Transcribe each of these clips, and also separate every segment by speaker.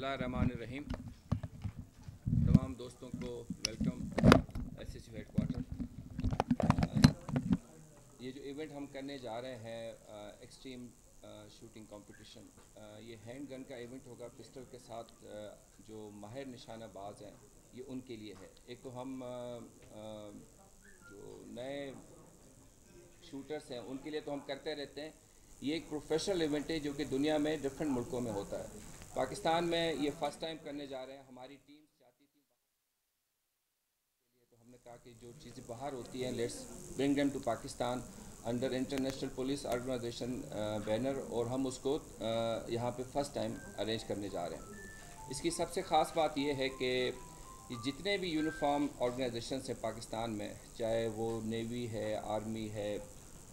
Speaker 1: बिस्मिल्लाहिर्रहमानिर्रहीम। तमाम दोस्तों को वेलकम एसएसयू हेडक्वार्टर। ये जो इवेंट हम करने जा रहे हैं एक्सट्रीम शूटिंग कंपटीशन, ये हैंड गन का इवेंट होगा पिस्टल के साथ। जो माहिर निशानाबाज हैं ये उनके लिए है। एक तो हम जो नए शूटर्स हैं उनके लिए तो हम करते रहते हैं। ये एक प्रोफेशनल इवेंट है जो कि दुनिया में डिफरेंट मुल्कों में होता है। पाकिस्तान में ये फ़र्स्ट टाइम करने जा रहे हैं। हमारी टीम चाहती थी के लिए, तो हमने कहा कि जो चीज़ें बाहर होती हैं let's bring them to Pakistan under international police organisation banner, और हम उसको यहाँ पे फ़र्स्ट टाइम अरेंज करने जा रहे हैं। इसकी सबसे ख़ास बात यह है कि जितने भी यूनिफॉर्म ऑर्गेनाइजेशन हैं पाकिस्तान में, चाहे वो नेवी है, आर्मी है,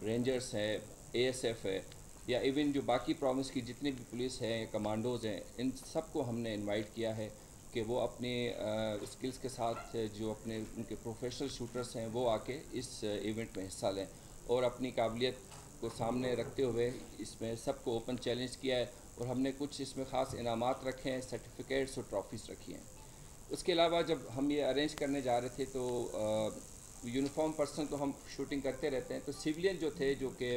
Speaker 1: रेंजर्स है, एएसएफ है, या इवन जो बाकी प्रोविंस की जितनी भी पुलिस है, कमांडोज़ हैं, इन सबको हमने इनवाइट किया है कि वो अपने स्किल्स के साथ जो अपने उनके प्रोफेशनल शूटर्स हैं वो आके इस इवेंट में हिस्सा लें, और अपनी काबिलियत को सामने रखते हुए इसमें सबको ओपन चैलेंज किया है। और हमने कुछ इसमें ख़ास इनामात रखे हैं, सर्टिफिकेट्स और ट्रॉफ़ीज़ रखी हैं। उसके अलावा जब हम ये अरेंज करने जा रहे थे तो यूनिफॉर्म पर्सन तो हम शूटिंग करते रहते हैं, तो सिविलियन जो थे जो कि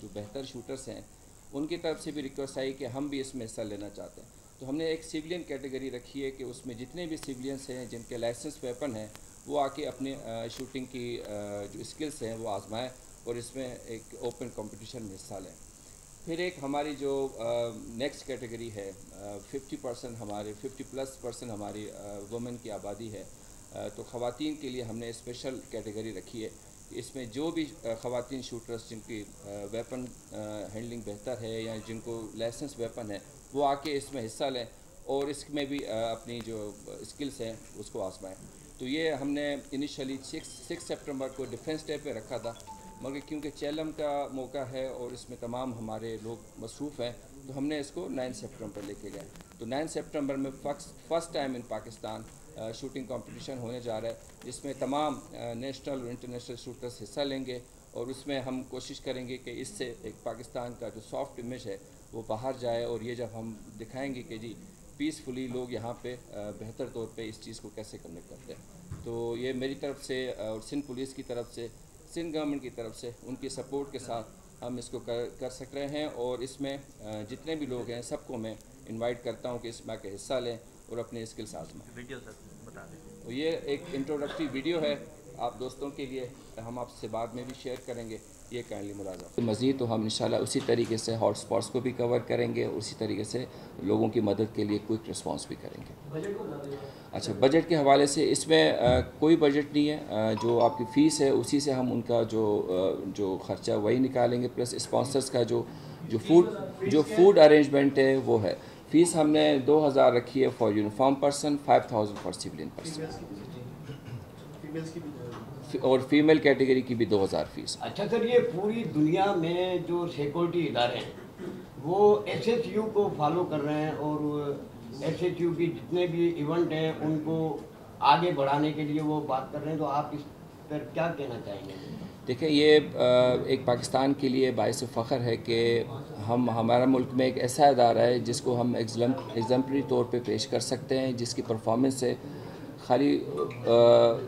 Speaker 1: जो बेहतर शूटर्स हैं उनकी तरफ से भी रिक्वेस्ट आई कि हम भी इसमें हिस्सा लेना चाहते हैं। तो हमने एक सिविलियन कैटेगरी रखी है कि उसमें जितने भी सिविलियंस हैं जिनके लाइसेंस वेपन हैं वो आके अपने शूटिंग की जो स्किल्स हैं वो आजमाएँ और इसमें एक ओपन कंपटीशन में हिस्सा लें। फिर एक हमारी जो नेक्स्ट कैटेगरी है 50% हमारे 50+ हमारी वुमेन की आबादी है। तो ख़वातीन के लिए हमने स्पेशल कैटेगरी रखी है। इसमें जो भी ख़वातीन शूटर्स जिनकी वेपन हैंडलिंग बेहतर है या जिनको लाइसेंस वेपन है वो आके इसमें हिस्सा लें और इसमें भी अपनी जो स्किल्स हैं उसको आजमाएँ। तो ये हमने इनिशियली 6 सितंबर को डिफेंस डे पे रखा था, मगर क्योंकि चैलम का मौका है और इसमें तमाम हमारे लोग मसरूफ़ हैं तो हमने इसको 9 सितंबर लेके गए। तो 9 सितंबर में first time in Pakistan shooting competition होने जा रहा है, जिसमें तमाम नेशनल और इंटरनेशनल शूटर्स हिस्सा लेंगे, और उसमें हम कोशिश करेंगे कि इससे एक पाकिस्तान का जो सॉफ्ट इमेज है वो बाहर जाए। और ये जब हम दिखाएंगे कि जी पीसफुली लोग यहाँ पे बेहतर तौर पे इस चीज़ को कैसे कनेक्ट करते हैं, तो ये मेरी तरफ से और सिंध पुलिस की तरफ से, सिंध गवर्नमेंट की तरफ से उनकी सपोर्ट के साथ हम इसको कर सक रहे हैं। और इसमें जितने भी लोग हैं सबको मैं इनवाइट करता हूँ कि इसमें आके हिस्सा लें और अपने स्किल्स आजमाएं।
Speaker 2: वीडियो सर बता दें।
Speaker 1: तो ये एक इंट्रोडक्टरी वीडियो है आप दोस्तों के लिए, हम आपसे बाद में भी शेयर करेंगे, ये काइंडली मुलाज़ा। मज़ीद तो हम इंशाल्लाह उसी तरीके से हॉट स्पॉट्स को भी कवर करेंगे, उसी तरीके से लोगों की मदद के लिए क्विक रिस्पांस भी करेंगे। अच्छा, बजट के हवाले से इसमें कोई बजट नहीं है। जो आपकी फ़ीस है उसी से हम उनका जो ख़र्चा वही निकालेंगे, प्लस स्पॉन्सर्स का जो फूड अरेंजमेंट है वो है। फ़ीस हमने 2000 रखी है for uniform person, 5000 for civilian person, और फीमेल कैटेगरी की भी 2000 फ़ीस।
Speaker 3: अच्छा सर, ये पूरी दुनिया में जो सिक्योरिटी इदारे हैं वो एसएसयू को फॉलो कर रहे हैं और एसएसयू की जितने भी इवेंट हैं उनको आगे बढ़ाने के लिए वो बात कर रहे हैं, तो आप इस पर क्या कहना चाहेंगे?
Speaker 1: देखिए, ये एक पाकिस्तान के लिए बाइस फ़ख्र है कि हमारा मुल्क में एक ऐसा इदारा है जिसको हम एग्जाम्पलरी तौर पे पेश कर सकते हैं, जिसकी परफॉर्मेंस से खाली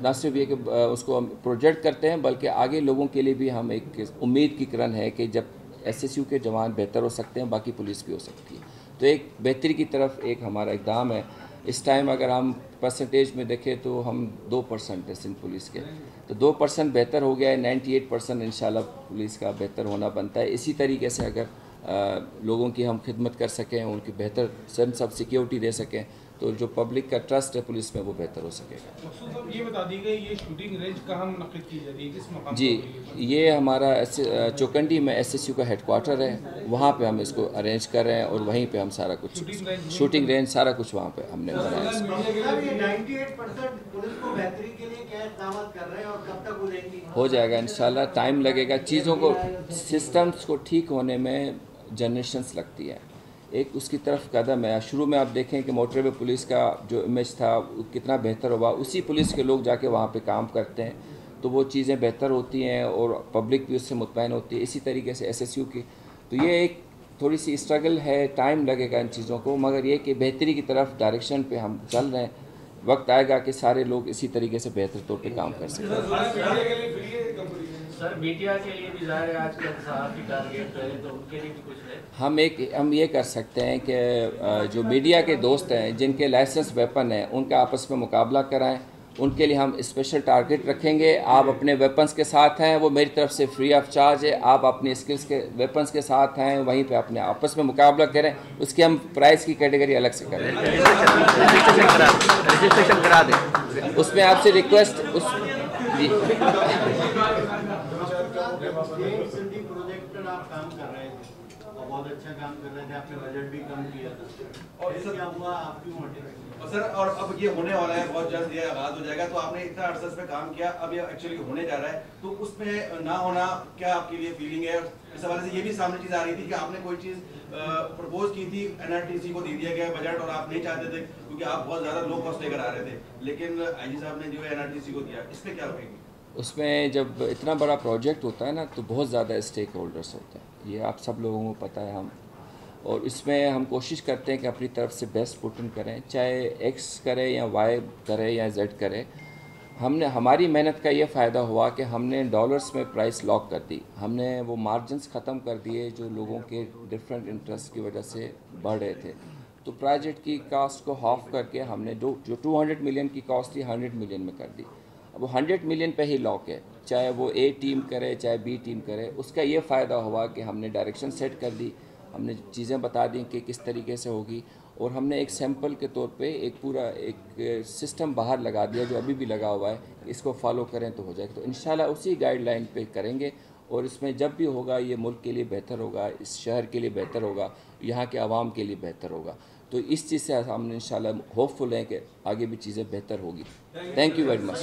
Speaker 1: ना सिर्फ ये कि उसको हम प्रोजेक्ट करते हैं बल्कि आगे लोगों के लिए भी हम एक उम्मीद की किरण है कि जब एसएसयू के जवान बेहतर हो सकते हैं बाकी पुलिस भी हो सकती है। तो एक बेहतरी की तरफ एक हमारा इक़दाम है। इस टाइम अगर हम परसेंटेज में देखें तो हम 2% है सिंध पुलिस के, तो 2% बेहतर हो गया है। 98% इंशाल्लाह पुलिस का बेहतर होना बनता है। इसी तरीके से अगर लोगों की हम खिदमत कर सकें, उनकी बेहतर सब सिक्योरिटी दे सकें, तो जो पब्लिक का ट्रस्ट है पुलिस में वो बेहतर हो सकेगा।
Speaker 4: ये बता दीजिए ये शूटिंग रेंज कहाँ मुनक़िद की जाती है, किस मकाम
Speaker 1: जी, ये हमारा चौकंडी में एसएसयू का हेडक्वार्टर है, वहाँ पे हम इसको अरेंज कर रहे हैं और वहीं पे हम सारा कुछ शूटिंग रेंज सारा कुछ वहाँ पे हमने बनाया।
Speaker 5: 98% पुलिस को बेहतरी के लिए क्या इक़दाम कर रहे हैं और कब तक होंगी?
Speaker 1: हो जाएगा इंशाल्लाह, टाइम लगेगा। चीज़ों को, सिस्टम्स को ठीक होने में जनरेशन्स लगती है। एक उसकी तरफ कदम है। शुरू में आप देखें कि मोटरवे पुलिस का जो इमेज था कितना बेहतर हुआ, उसी पुलिस के लोग जाके वहाँ पे काम करते हैं तो वो चीज़ें बेहतर होती हैं और पब्लिक भी उससे मुतमईन होती है। इसी तरीके से एसएसयू की, तो ये एक थोड़ी सी स्ट्रगल है, टाइम लगेगा इन चीज़ों को, मगर ये कि बेहतरी की तरफ डायरेक्शन पे हम चल रहे हैं। वक्त आएगा कि सारे लोग इसी तरीके से बेहतर तौर पे काम कर सकें।
Speaker 2: सर मीडिया के लिए भी ज़ाहिर है आजकल सहाफ़ी टारगेट है, तो उनके लिए भी कुछ है?
Speaker 1: हम ये कर सकते हैं कि जो मीडिया के दोस्त हैं जिनके लाइसेंस वेपन हैं उनका आपस में मुकाबला कराएं। उनके लिए हम स्पेशल टारगेट रखेंगे। आप अपने वेपन्स के साथ हैं, वो मेरी तरफ से फ्री ऑफ चार्ज है। आप अपने स्किल्स के वेपन्स के साथ हैं, वहीं पे अपने आपस में मुकाबला करें। उसकी हम प्राइस की कैटेगरी अलग से करें। रजिस्ट्रेशन करा दें। उसमें आपसे रिक्वेस्ट जी
Speaker 5: प्रोजेक्ट पर आप काम कर रहे थे और बहुत अच्छा काम कर रहे थे, आपने बजट भी कम किया था और क्या हुआ आपकी मोटिवेशन?
Speaker 6: सर और अब ये होने वाला है, बहुत जल्द ये आगाज हो जाएगा, तो आपने इतना अरसा पे काम किया, अब ये एक्चुअली होने जा रहा है, तो उसमें ना होना क्या आपके लिए फीलिंग है? इस हवाले से ये भी सामने चीज आ रही थी कि आपने कोई चीज प्रपोज की थी, एनआरटीसी को दे दिया गया बजट और आप नहीं चाहते थे क्योंकि आप बहुत ज्यादा लो कॉस्ट लेकर आ रहे थे, लेकिन आईजी साहब ने जो है एनआरटीसी को दिया, इसमें क्या होगी?
Speaker 1: उसमें जब इतना बड़ा प्रोजेक्ट होता है ना तो बहुत ज़्यादा स्टेक होल्डर्स होते हैं, ये आप सब लोगों को पता है। हम और इसमें हम कोशिश करते हैं कि अपनी तरफ से बेस्ट पुट इन करें, चाहे एक्स करे या वाई करे या जेड करे। हमारी मेहनत का ये फ़ायदा हुआ कि हमने डॉलर्स में प्राइस लॉक कर दी, हमने वो मार्जिन्स ख़त्म कर दिए जो लोगों के डिफरेंट इंटरेस्ट की वजह से बढ़ रहे थे। तो प्रोजेक्ट की कॉस्ट को हाफ करके हमने जो 200 मिलियन की कॉस्ट थी 100 मिलियन में कर दी। अब वो 100 मिलियन पे ही लॉक है, चाहे वो ए टीम करे चाहे बी टीम करे। उसका ये फ़ायदा हुआ कि हमने डायरेक्शन सेट कर दी, हमने चीज़ें बता दी कि किस तरीके से होगी, और हमने एक सैंपल के तौर पे एक पूरा एक सिस्टम बाहर लगा दिया जो अभी भी लगा हुआ है। इसको फॉलो करें तो हो जाएगा। तो इंशाल्लाह उसी गाइडलाइन पे करेंगे और इसमें जब भी होगा ये मुल्क के लिए बेहतर होगा, इस शहर के लिए बेहतर होगा, यहाँ के आवाम के लिए बेहतर होगा। तो इस चीज़ से हम इंशाल्लाह होपफुल हैं कि आगे भी चीज़ें बेहतर होगी। Thank you very much.